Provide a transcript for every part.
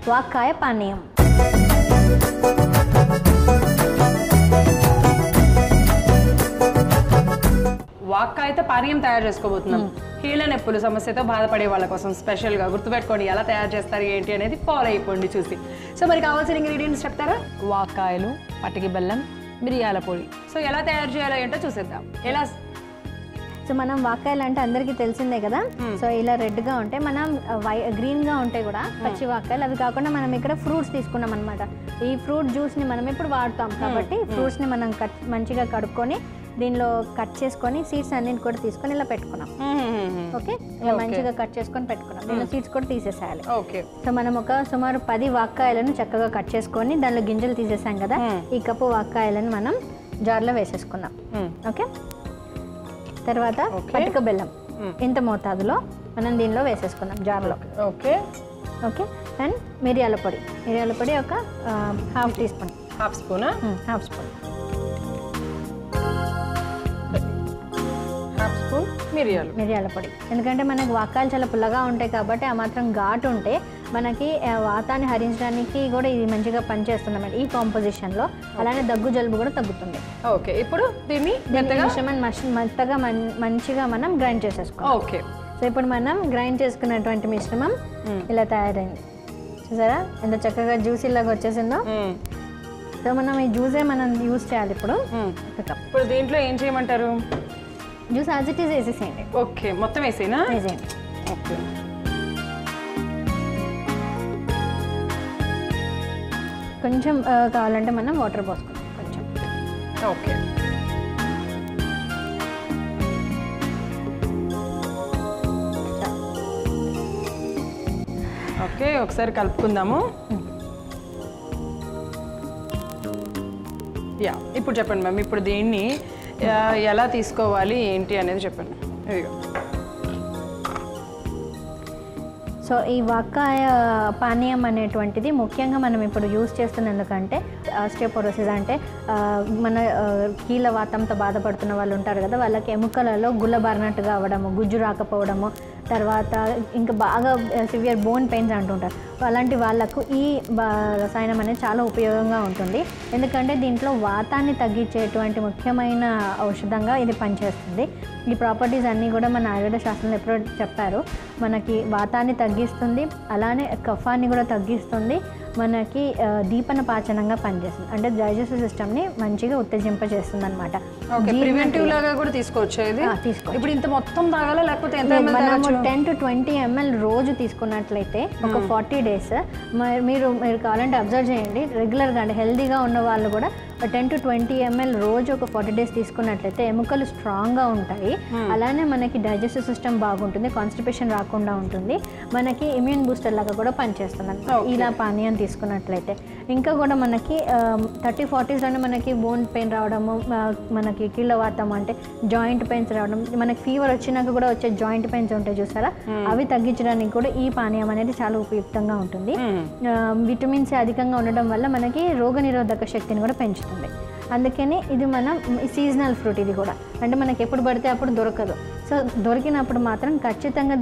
వాక్కాయ పానీయం. వాక్కాయతో పానీయం తయారు చేసుకోబోతున్నాం. కీళ్ళ నొప్పుల సమస్యతో బాధపడే వాళ్ళ కోసం స్పెషల్గా గుర్తుపెట్టుకోండి ఎలా తయారు చేస్తారు ఏంటి అనేది ఫాలో అయిపోండి చూసి. సో మరి కావాల్సిన ఇంగ్రీడియంట్స్ చెప్తారా? వాక్కాయలు, పటికి బెల్లం, మిరియాల పొడి. సో ఎలా తయారు చేయాలో ఏంటో చూసేద్దాం. ఎలా? సో మనం వాక్కాయలు అంటే అందరికీ తెలిసిందే కదా. సో ఇలా రెడ్గా ఉంటాయి, మనం గ్రీన్గా ఉంటాయి కూడా పచ్చి వాక్కాయలు. అవి కాకుండా మనం ఇక్కడ ఫ్రూట్స్ తీసుకున్నాం అనమాట. ఈ ఫ్రూట్ జ్యూస్ని మనం ఇప్పుడు వాడతాం కాబట్టి ఫ్రూట్స్ని మనం మంచిగా కడుక్కొని దీనిలో కట్ చేసుకొని సీడ్స్ అన్నింటి కూడా తీసుకొని ఇలా పెట్టుకున్నాం. ఓకే, ఇలా మంచిగా కట్ చేసుకొని పెట్టుకున్నాం. దీనిలో సీడ్స్ కూడా తీసేసేయాలి. ఓకే. సో మనం ఒక సుమారు 10 వాక్కాయలను చక్కగా కట్ చేసుకొని దానిలో గింజలు తీసేసాం కదా. ఈ కప్పు వాక్కాయలను మనం జార్లో వేసేసుకున్నాం. ఓకే, తర్వాత పటిక బెల్లం ఇంత మోతాదులో మనం దీనిలో వేసేసుకున్నాం జార్లో. ఓకే ఓకే, అండ్ మిరియాల పొడి ఒక హాఫ్ టీ స్పూన్. హాఫ్ స్పూనా? హాఫ్ స్పూన్ మిరియాల పొడి. ఎందుకంటే మనకి వాక్కాయలు చాలా పుల్లగా ఉంటాయి కాబట్టి ఆ మాత్రం ఘాటు ఉంటే మనకి వాతాన్ని హరించడానికి కూడా ఇది మంచిగా పనిచేస్తుంది ఈ కాంపోజిషన్లో. అలానే దగ్గు జలుబు కూడా తగ్గుతుంది. ఓకే, ఇప్పుడు దీన్ని మెత్తగా మంచిగా మనం గ్రైండ్ చేసేసుకోవాలి. ఓకే. సో ఇప్పుడు మనం గ్రైండ్ చేసుకున్నటువంటి మిశ్రమం ఇలా తయారైంది. చూసారా ఎంత చక్కగా జ్యూసీ లాగా వచ్చేసిందో. సో మనం ఈ జ్యూసే మనం యూజ్ చేయాలి ఇప్పుడు. ఇప్పుడు దీంట్లో ఏం చేయమంటారు? జ్యూస్ యాజ్ ఇట్ ఈస్ వేసేసేయండి. ఓకే, మొత్తం వేసేనా? వేసేయండి. ఓకే. కొంచెం కావాలంటే మనం వాటర్ పోసుకుంటాం కొంచెం. ఓకే. ఓకే, ఒకసారి కలుపుకుందాము. యా, ఇప్పుడు చెప్పండి మ్యామ్, ఇప్పుడు దీన్ని ఎలా తీసుకోవాలి ఏంటి అనేది చెప్పండి. ఇదిగో. సో ఈ వాక్కాయ పానీయం అనేటువంటిది ముఖ్యంగా మనం ఇప్పుడు యూజ్ చేస్తున్న ఎందుకంటే ఆస్టియోపోరోసిస్ అంటే మన కీళ్ళ వాతంతో బాధపడుతున్న వాళ్ళు ఉంటారు కదా, వాళ్ళకి ఎముకలలో గుల్లబారినట్టుగా అవ్వడము, గుజ్జు రాకపోవడము, తర్వాత ఇంకా బాగా సివియర్ బోన్ పెయిన్స్ అంటుంటారు. అలాంటి వాళ్ళకు ఈ రసాయనం అనేది చాలా ఉపయోగంగా ఉంటుంది. ఎందుకంటే దీంట్లో వాతాన్ని తగ్గించేటువంటి ముఖ్యమైన ఔషధంగా ఇది పనిచేస్తుంది. ఈ ప్రాపర్టీస్ అన్నీ కూడా మన ఆయుర్వేద శాస్త్రంలో ఎప్పుడో చెప్పారు. మనకి వాతాన్ని తగ్గిస్తుంది, అలానే కఫాన్ని కూడా తగ్గిస్తుంది, మనకి దీపన పాచనంగా పనిచేస్తుంది. అంటే డైజెస్టివ్ సిస్టమ్ని మంచిగా ఉత్తేజింపజేస్తుంది అనమాట. ప్రివెంటివ్ లాగా కూడా తీసుకోవచ్చు ఇది. తీసుకోవచ్చు. ఇప్పుడు ఇంత మొత్తం తాగాలా లేకపోతే ఎంత? మనము 10 to 20 ml రోజు తీసుకున్నట్లయితే ఒక 40 days మీరు కావాలంటే అబ్జర్వ్ చేయండి. రెగ్యులర్గా అంటే హెల్దీగా ఉన్న వాళ్ళు కూడా 10 to 20 ml రోజు ఒక 40 days తీసుకున్నట్లయితే ఎముకలు స్ట్రాంగ్గా ఉంటాయి. అలానే మనకి డైజెస్టివ్ సిస్టమ్ బాగుంటుంది, కాన్స్టిపేషన్ రాకుండా ఉంటుంది, మనకి ఇమ్యూన్ బూస్టర్ లాగా కూడా పనిచేస్తుంది ఇలా పానీయం తీసుకున్నట్లయితే. ఇంకా కూడా మనకి 30-40sలోనే మనకి బోన్ పెయిన్ రావడము, మనకి కీళ్ళవాతం అంటే జాయింట్ పెయిన్స్ రావడం, మనకి ఫీవర్ వచ్చినాక కూడా వచ్చే జాయింట్ పెయిన్స్ ఉంటాయి చూసారా, అవి తగ్గించడానికి కూడా ఈ పానీయం అనేది చాలా ఉపయుక్తంగా ఉంటుంది. విటమిన్ సి అధికంగా ఉండడం వల్ల మనకి రోగనిరోధక శక్తిని కూడా పెంచుతుంది. అందుకని ఇది మనం సీజనల్ ఫ్రూట్, ఇది కూడా అంటే మనకి ఎప్పుడు పడితే అప్పుడు దొరకదు. సో దొరికినప్పుడు మాత్రం ఖచ్చితంగా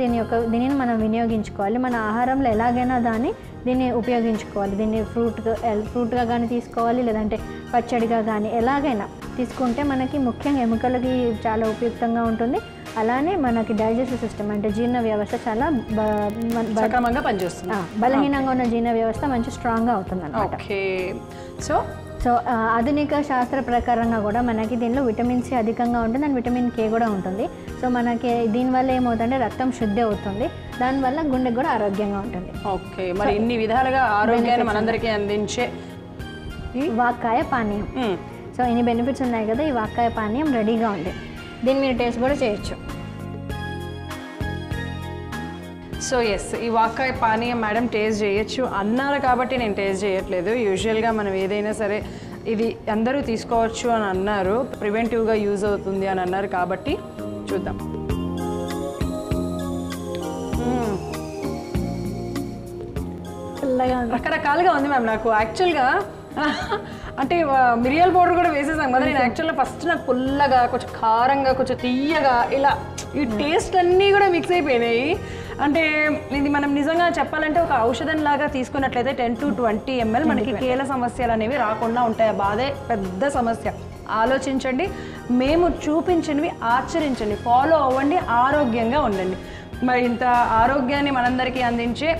దీనిని మనం వినియోగించుకోవాలి. మన ఆహారంలో ఎలాగైనా దీన్ని ఉపయోగించుకోవాలి. దీన్ని ఫ్రూట్గా కానీ తీసుకోవాలి, లేదంటే పచ్చడిగా కానీ ఎలాగైనా తీసుకుంటే మనకి ముఖ్యంగా ఎముకలకి చాలా ఉపయుక్తంగా ఉంటుంది. అలానే మనకి డైజెస్టివ్ సిస్టమ్ అంటే జీర్ణ వ్యవస్థ చాలా సక్రమంగా పనిచేస్తుంది. బలహీనంగా ఉన్న జీర్ణ వ్యవస్థ మంచి స్ట్రాంగ్గా అవుతుంది అన్నమాట. సో ఆధునిక శాస్త్ర ప్రకారంగా కూడా మనకి దీనిలో విటమిన్ సి అధికంగా ఉంటుంది అండ్ విటమిన్ కే కూడా ఉంటుంది. సో మనకి దీనివల్ల ఏమవుతుందంటే రక్తం శుద్ధి అవుతుంది, దానివల్ల గుండెకి కూడా ఆరోగ్యంగా ఉంటుంది. ఓకే, మరి ఇన్ని విధాలుగా ఆరోగ్యాన్ని మనందరికీ అందించే వాక్కాయ పానీయం. సో ఇన్ని బెనిఫిట్స్ ఉన్నాయి కదా, ఈ వాక్కాయ పానీయం రెడీగా ఉంది. దీన్ని మీరు టేస్ట్ కూడా చేయొచ్చు. సో ఎస్, ఈ వాక్కాయ పానీయం మేడం టేస్ట్ చేయొచ్చు అన్నారు కాబట్టి నేను టేస్ట్ చేయట్లేదు. యూజువల్గా మనం ఏదైనా సరే ఇది అందరూ తీసుకోవచ్చు అని అన్నారు, ప్రివెంటివ్గా యూజ్ అవుతుంది అని అన్నారు కాబట్టి చూద్దాం. రకరకాలుగా ఉంది మ్యామ్. నాకు యాక్చువల్గా అంటే మిరియాల పౌడర్ కూడా వేసేసాం కదా, నేను యాక్చువల్గా ఫస్ట్ నాకు పుల్లగా, కొంచెం కారంగా, కొంచెం తీయగా ఇలా ఈ టేస్ట్ అన్నీ కూడా మిక్స్ అయిపోయినాయి. అంటే ఇది మనం నిజంగా చెప్పాలంటే ఒక ఔషధం లాగా తీసుకున్నట్లయితే 10 to 20 ml మనకి కీళ్ళ సమస్యలు అనేవి రాకుండా ఉంటాయి. బాధే పెద్ద సమస్య. ఆలోచించండి, మేము చూపించినవి ఆచరించండి, ఫాలో అవ్వండి, ఆరోగ్యంగా ఉండండి. మరి ఇంత ఆరోగ్యాన్ని మనందరికీ అందించే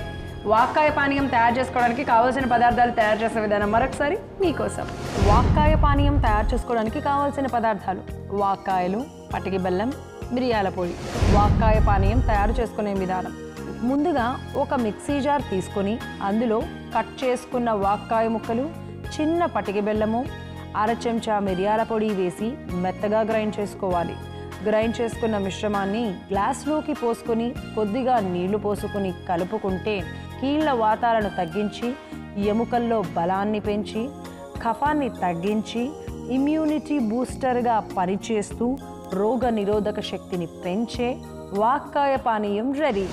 వాక్కాయ పానీయం తయారు చేసుకోవడానికి కావాల్సిన పదార్థాలు తయారు చేసే విధానం మరొకసారి మీకోసం. వాక్కాయ పానీయం తయారు చేసుకోవడానికి కావాల్సిన పదార్థాలు: వాక్కాయలు, పటికి బెల్లం, మిరియాల పొడి. వాక్కాయ పానీయం తయారు చేసుకునే విధానం: ముందుగా ఒక మిక్సీ జార్ తీసుకొని అందులో కట్ చేసుకున్న వాక్కాయ ముక్కలు, చిన్న పటికి బెల్లము, అర చెంచా మిరియాల పొడి వేసి మెత్తగా గ్రైండ్ చేసుకోవాలి. గ్రైండ్ చేసుకున్న మిశ్రమాన్ని గ్లాస్లోకి పోసుకొని కొద్దిగా నీళ్లు పోసుకొని కలుపుకుంటే కీళ్ళ వాతాలను తగ్గించి, ఎముకల్లో బలాన్ని పెంచి, కఫాన్ని తగ్గించి, ఇమ్యూనిటీ బూస్టర్గా పనిచేస్తూ రోగ నిరోధక శక్తిని పెంచే వాక్కాయ పానీయం రెడీ.